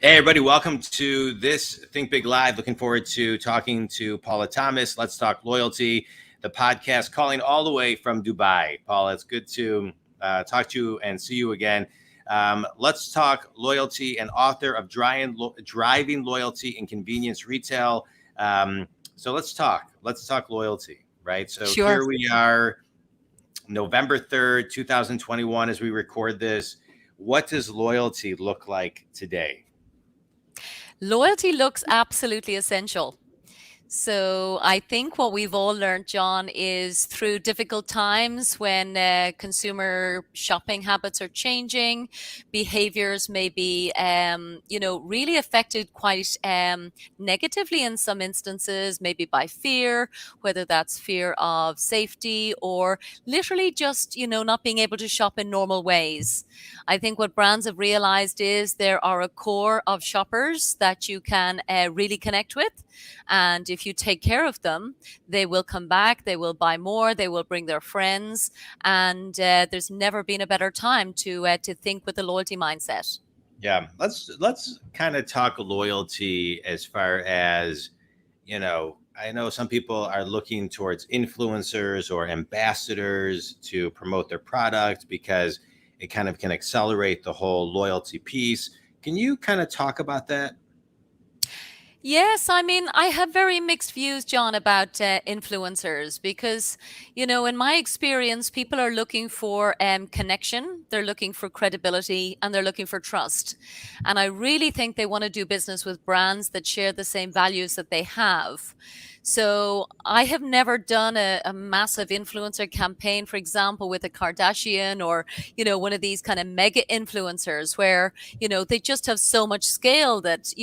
Hey, everybody, welcome to this Think Big Live. Looking forward to talking to Paula Thomas. Let's talk loyalty, the podcast calling all the way from Dubai. Paula, it's good to talk to you and see you again. Let's talk loyalty and author of Driving Loyalty in Convenience Retail. So let's talk loyalty, right? So Sure. here we are, November 3rd, 2021, as we record this. What does loyalty look like today? Loyalty looks absolutely essential. So I think what we've all learned, John, is through difficult times when consumer shopping habits are changing, behaviors may be, really affected quite negatively in some instances, maybe by fear, whether that's fear of safety or literally just, not being able to shop in normal ways. I think what brands have realized is there are a core of shoppers that you can really connect with. And if you take care of them, they will come back, they will buy more, they will bring their friends. And there's never been a better time to think with a loyalty mindset. Yeah, let's kind of talk loyalty as far as, I know some people are looking towards influencers or ambassadors to promote their product because it kind of can accelerate the whole loyalty piece. Can you kind of talk about that? Yes, I mean, I have very mixed views, John, about influencers because, in my experience, people are looking for connection, they're looking for credibility, and they're looking for trust. And I really think they want to do business with brands that share the same values that they have. So I have never done a massive influencer campaign, for example, with a Kardashian or, one of these kind of mega influencers where they just have so much scale that,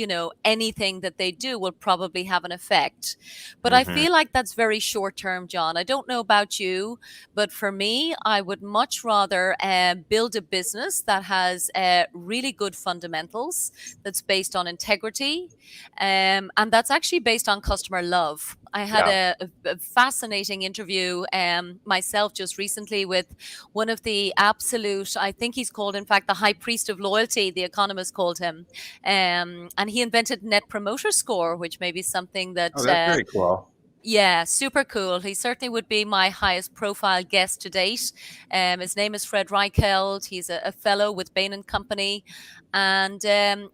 anything that they do will probably have an effect. But I Hmm. feel like that's very short term, John. I don't know about you, but for me, I would much rather build a business that has really good fundamentals, that's based on integrity, and that's actually based on customer love. I had Yeah. a fascinating interview myself just recently with one of the absolute, I think he's called, in fact, the high priest of loyalty, the Economist called him. And he invented Net Promoter Score, which may be something Oh, that that's very cool. yeah, super cool. He certainly would be my highest profile guest to date. His name is Fred Reichheld. He's a fellow with Bain and Company. And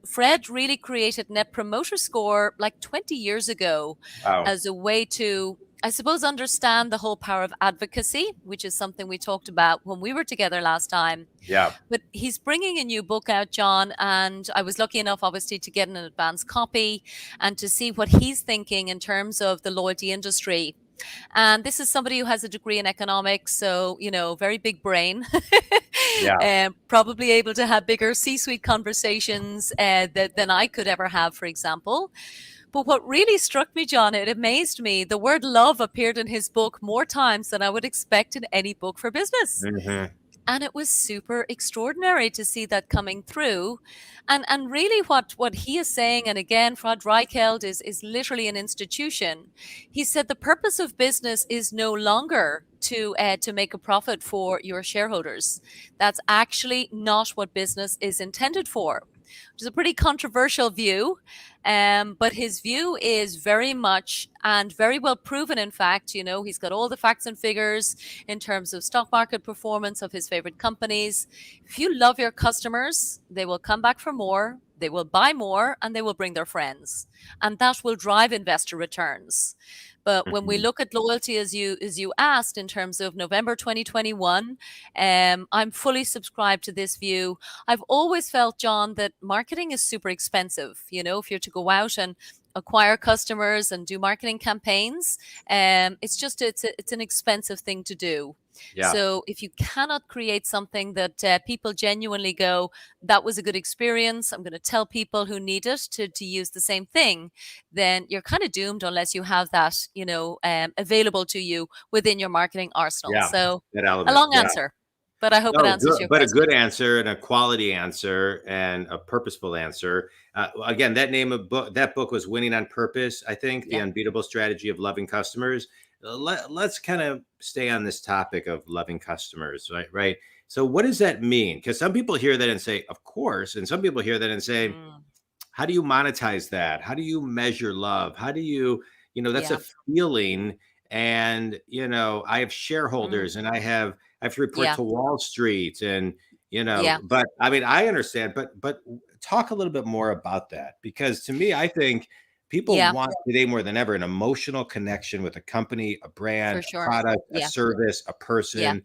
Fred really created Net Promoter Score like 20 years ago Wow. as a way to, I suppose, understand the whole power of advocacy, which is something we talked about when we were together last time. Yeah. But he's bringing a new book out, John, and I was lucky enough, obviously, to get an advance copy and to see what he's thinking in terms of the loyalty industry. And this is somebody who has a degree in economics, so, very big brain, Yeah. probably able to have bigger C-suite conversations than I could ever have, for example. But what really struck me, John, it amazed me. The word love appeared in his book more times than I would expect in any book for business. Hmm. And it was super extraordinary to see that coming through. And really what he is saying, and again, Fred Reichheld is literally an institution. He said the purpose of business is no longer to make a profit for your shareholders. That's actually not what business is intended for. Which is a pretty controversial view, but his view is very much and very well proven. In fact, he's got all the facts and figures in terms of stock market performance of his favorite companies. If you love your customers, they will come back for more, they will buy more, and they will bring their friends. And that will drive investor returns. But when we Hmm. look at loyalty, as you asked, in terms of November 2021, I'm fully subscribed to this view. I've always felt, John, that marketing is super expensive. If you're to go out and acquire customers and do marketing campaigns, it's an expensive thing to do. Yeah. So if you cannot create something that people genuinely go, that was a good experience, I'm going to tell people who need it to use the same thing, then you're kind of doomed unless you have that, available to you within your marketing arsenal. Yeah. So That a element. long Yeah. answer, but I hope it No, answers good, your but a good question. answer and a quality answer and a purposeful answer. Again, that book was Winning on Purpose. I think the Yeah. unbeatable strategy of loving customers. Let's kind of stay on this topic of loving customers, right? Right. So, what does that mean? Because some people hear that and say, "Of course," and some people hear that and say, Mm. how do you monetize that? How do you measure love? How do you, that's a Yeah. feeling. And, I have Mm. shareholders and I have to report Yeah. to Wall Street and, Yeah. but I mean, I understand, but talk a little bit more about that because to me, I think people Yeah. want today more than ever an emotional connection with a company, a brand, For a sure. product, a Yeah. service, a Yeah. person.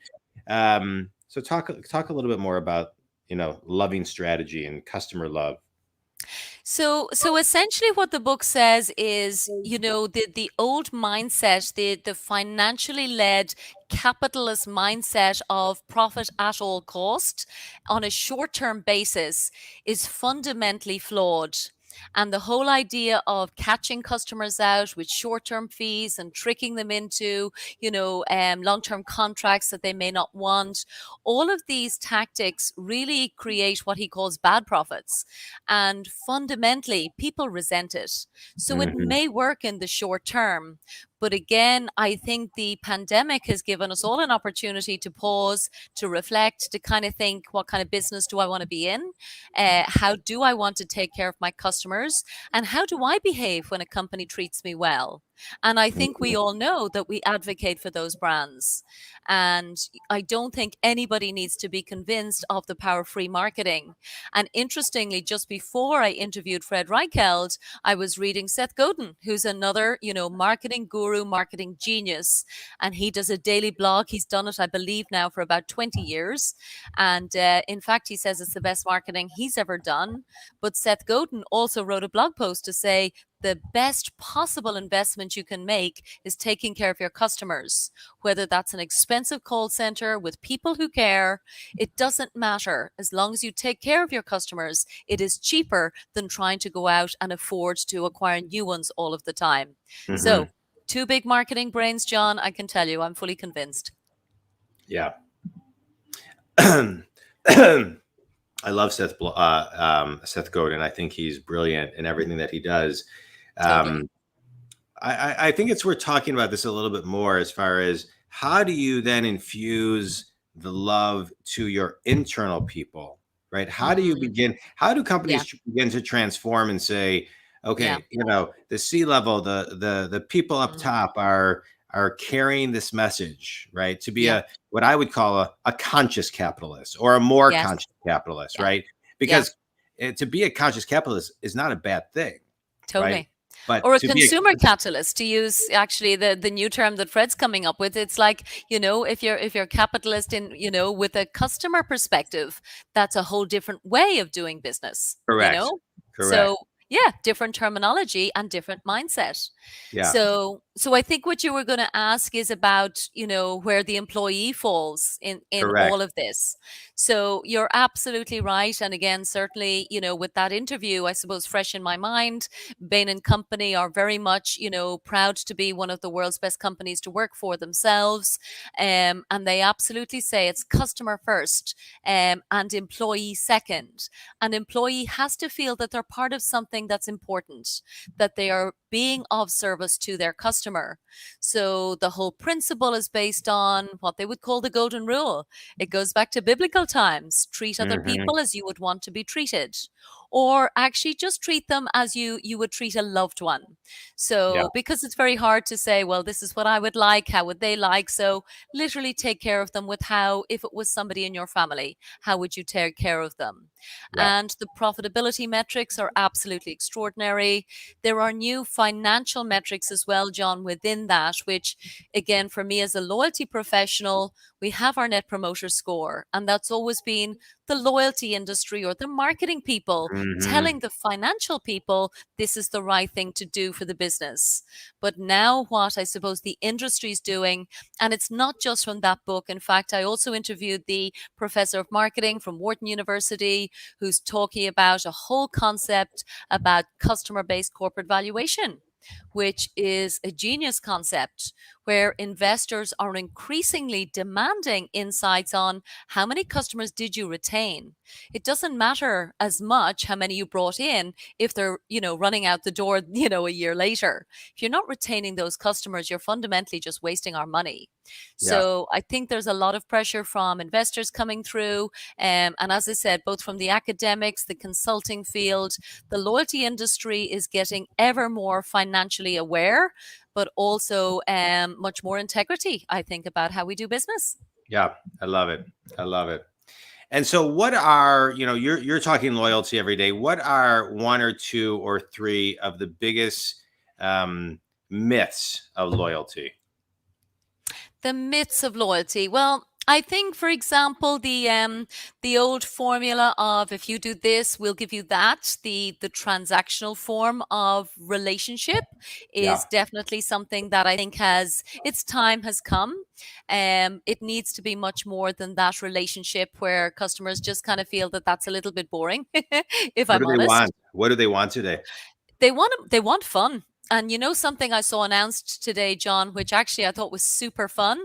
So talk a little bit more about loving strategy and customer love. So essentially what the book says is, the old mindset, the financially led capitalist mindset of profit at all cost on a short-term basis is fundamentally flawed. And the whole idea of catching customers out with short-term fees and tricking them into, long-term contracts that they may not want, all of these tactics really create what he calls bad profits. And fundamentally, people resent it. So it Hmm. may work in the short term. But again, I think the pandemic has given us all an opportunity to pause, to reflect, to kind of think, what kind of business do I want to be in? How do I want to take care of my customers? And how do I behave when a company treats me well? And I think we all know that we advocate for those brands. And I don't think anybody needs to be convinced of the power of free marketing. And interestingly, just before I interviewed Fred Reichheld, I was reading Seth Godin, who's another, marketing guru, marketing genius. And he does a daily blog. He's done it, I believe, now for about 20 years. And in fact, he says it's the best marketing he's ever done. But Seth Godin also wrote a blog post to say the best possible investment you can make is taking care of your customers, whether that's an expensive call center with people who care. It doesn't matter. As long as you take care of your customers, it is cheaper than trying to go out and afford to acquire new ones all of the time. Hmm. So, two big marketing brains, John. I can tell you, I'm fully convinced. Yeah. I love Seth Godin. I think he's brilliant in everything that he does. Totally. Um, I think it's worth talking about this a little bit more as far as how do you then infuse the love to your internal people, right? How do you Mm, begin? How do yeah. companies begin to transform and say, Yeah. okay, the C level, the people up Mm, top are carrying this message, right? To be yeah. a what I would call a conscious capitalist or a more Yes. conscious capitalist, Yeah. right? Yeah. Because to be a conscious capitalist is not a bad thing, right? Totally. Or But a to be consumer catalyst, to use actually the new term that Fred's coming up with. It's like, if you're a capitalist in, with a customer perspective, that's a whole different way of doing business, correct, correct, So yeah, different terminology and different mindset. yeah, So I think what you were going to ask is about, where the employee falls in all correct. of this. So you're absolutely right. And again, certainly, with that interview, I suppose fresh in my mind, Bain and Company are very much, proud to be one of the world's best companies to work for themselves. And they absolutely say it's customer first, and employee second. An employee has to feel that they're part of something that's important, that they are being of service to their customer. So the whole principle is based on what they would call the golden rule. It goes back to biblical times. Treat other Hmm. people as you would want to be treated, or actually just treat them as you would treat a loved one. Yeah, So because it's very hard to say, well, this is what I would like, how would they like? So literally take care of them with how, if it was somebody in your family, how would you take care of them? yeah. And the profitability metrics are absolutely extraordinary. There are new financial metrics as well, John, within that, which, again, for me as a loyalty professional, we have our net promoter score. And that's always been the loyalty industry or the marketing people Hmm. telling the financial people this is the right thing to do for the business. But now, what I suppose the industry is doing, and it's not just from that book. In fact, I also interviewed the professor of marketing from Wharton University, who's talking about a whole concept about customer based corporate valuation, which is a genius concept where investors are increasingly demanding insights on how many customers did you retain. It doesn't matter as much how many you brought in if they're, running out the door, a year later. If you're not retaining those customers, you're fundamentally just wasting our money. Yeah. So I think there's a lot of pressure from investors coming through. And as I said, both from the academics, the consulting field, the loyalty industry is getting ever more financially aware, but also much more integrity, I think, about how we do business. Yeah. I love it. I love it. And so what are, you're talking loyalty every day. What are one or two or three of the biggest myths of loyalty? The myths of loyalty. Well, I think, for example, the old formula of if you do this, we'll give you that. The transactional form of relationship Yeah. is definitely something that I think has its time has come. It needs to be much more than that relationship where customers just kind of feel that that's a little bit boring, if What I'm do they honest. want? What do they want today? They want fun. And something I saw announced today, John, which actually I thought was super fun.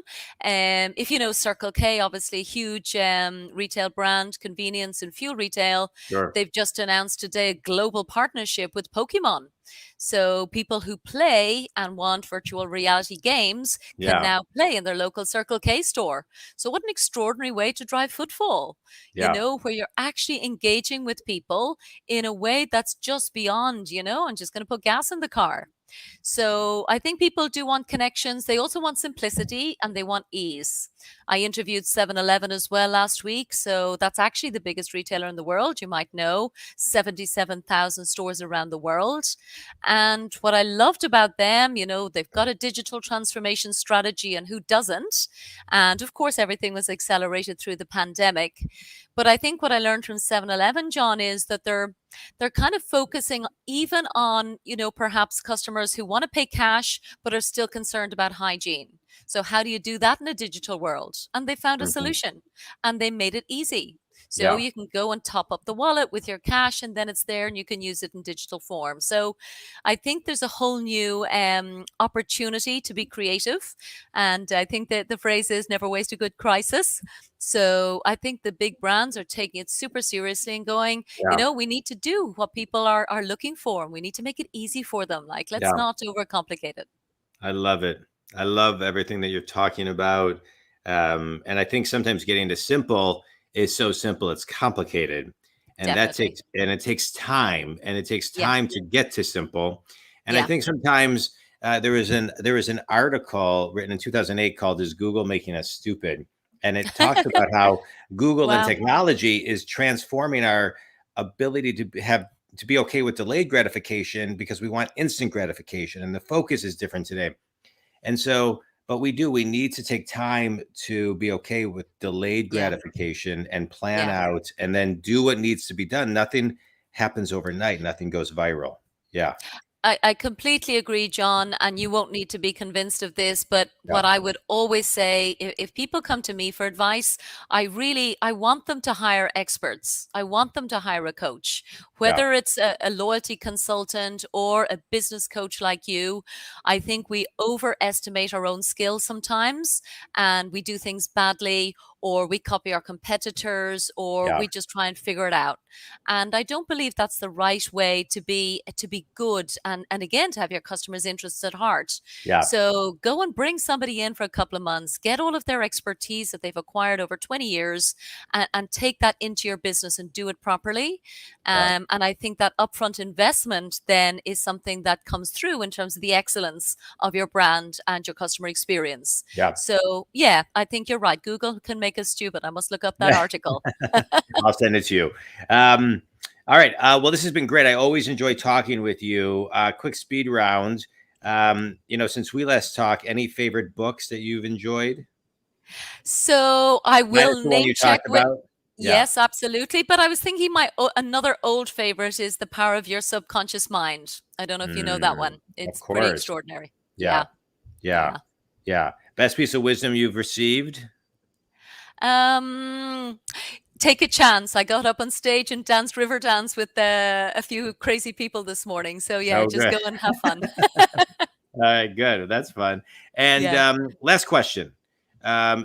If you know Circle K, obviously huge retail brand, convenience and fuel retail, Sure. they've just announced today a global partnership with Pokemon. So people who play and want virtual reality games can Yeah. now play in their local Circle K store. So what an extraordinary way to drive footfall, Yeah. where you're actually engaging with people in a way that's just beyond, I'm just going to put gas in the car. So I think people do want connections. They also want simplicity and they want ease. I interviewed 7-Eleven as well last week. So that's actually the biggest retailer in the world. You might know 77,000 stores around the world. And what I loved about them, they've got a digital transformation strategy, and who doesn't? And of course, everything was accelerated through the pandemic. But I think what I learned from 7-Eleven, John, is that they're kind of focusing even on, perhaps customers who want to pay cash but are still concerned about hygiene. So how do you do that in a digital world? And they found a Mhm. solution, and they made it easy. So Yeah. you can go and top up the wallet with your cash, and then it's there and you can use it in digital form. So I think there's a whole new opportunity to be creative. And I think that the phrase is never waste a good crisis. So I think the big brands are taking it super seriously and going, Yeah. we need to do what people are looking for. And we need to make it easy for them. Like, let's Yeah. not overcomplicate it. I love it. I love everything that you're talking about. And I think sometimes getting to simple is so simple, it's complicated. And Definitely. it takes time, and it takes Yeah. time to get to simple. And I Yeah. think sometimes there was an article written in 2008 called "Is Google Making Us Stupid?" And it talks about how Google and Wow. technology is transforming our ability to be okay with delayed gratification because we want instant gratification, and the focus is different today. And so, but we need to take time to be okay with delayed Yeah. gratification and plan Yeah. out and then do what needs to be done. Nothing happens overnight, nothing goes viral. Yeah. I completely agree, John, and you won't need to be convinced of this, but Yeah. what I would always say, if people come to me for advice, I want them to hire experts. I want them to hire a coach, Yeah. whether it's a loyalty consultant or a business coach like you. I think we overestimate our own skills sometimes, and we do things badly, or we copy our competitors, or Yeah. we just try and figure it out. And I don't believe that's the right way to be good, and again, to have your customers' interests at heart. Yeah. So go and bring somebody in for a couple of months, get all of their expertise that they've acquired over 20 years, and take that into your business and do it properly. Yeah. And I think that upfront investment then is something that comes through in terms of the excellence of your brand and your customer experience. Yeah. So yeah, I think you're right. Google can make us stupid. I must look up that article. I'll send it to you. Um, all right. Well, this has been great. I always enjoy talking with you. Quick speed round. Since we last talked, any favorite books that you've enjoyed? So I Minus will the one name you check talked with. about. Yeah. Yes, absolutely. But I was thinking another old favorite is The Power of Your Subconscious Mind. I don't know if you know that Mm, one. of It's pretty course. extraordinary. Yeah. Yeah, Yeah. yeah. Yeah. Best piece of wisdom you've received? Um, take a chance. I got up on stage and danced river dance with a few crazy people this morning. So yeah, Oh, just good. go and have fun. All right, good. That's fun. And Yeah. last question.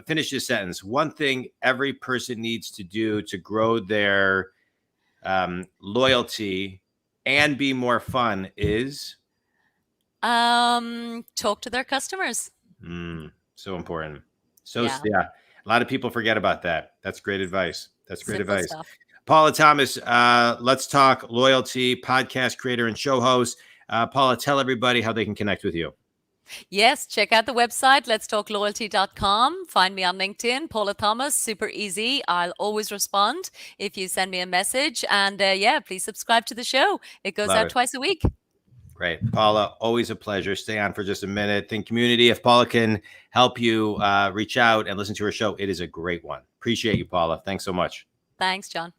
Finish this sentence. One thing every person needs to do to grow their loyalty and be more fun is Talk to their customers. so important. So Yeah. yeah, a lot of people forget about that. That's great advice. That's great Simple advice. stuff. Paula Thomas, Let's Talk Loyalty podcast creator and show host. Paula, tell everybody how they can connect with you. Yes, check out the website, letstalkloyalty.com. Find me on LinkedIn, Paula Thomas, super easy. I'll always respond if you send me a message. And yeah, please subscribe to the show. It goes Love out it. twice a week. Great. Paula, always a pleasure. Stay on for just a minute. Think community. If Paula can help you reach out and listen to her show, it is a great one. Appreciate you, Paula. Thanks so much. Thanks, John.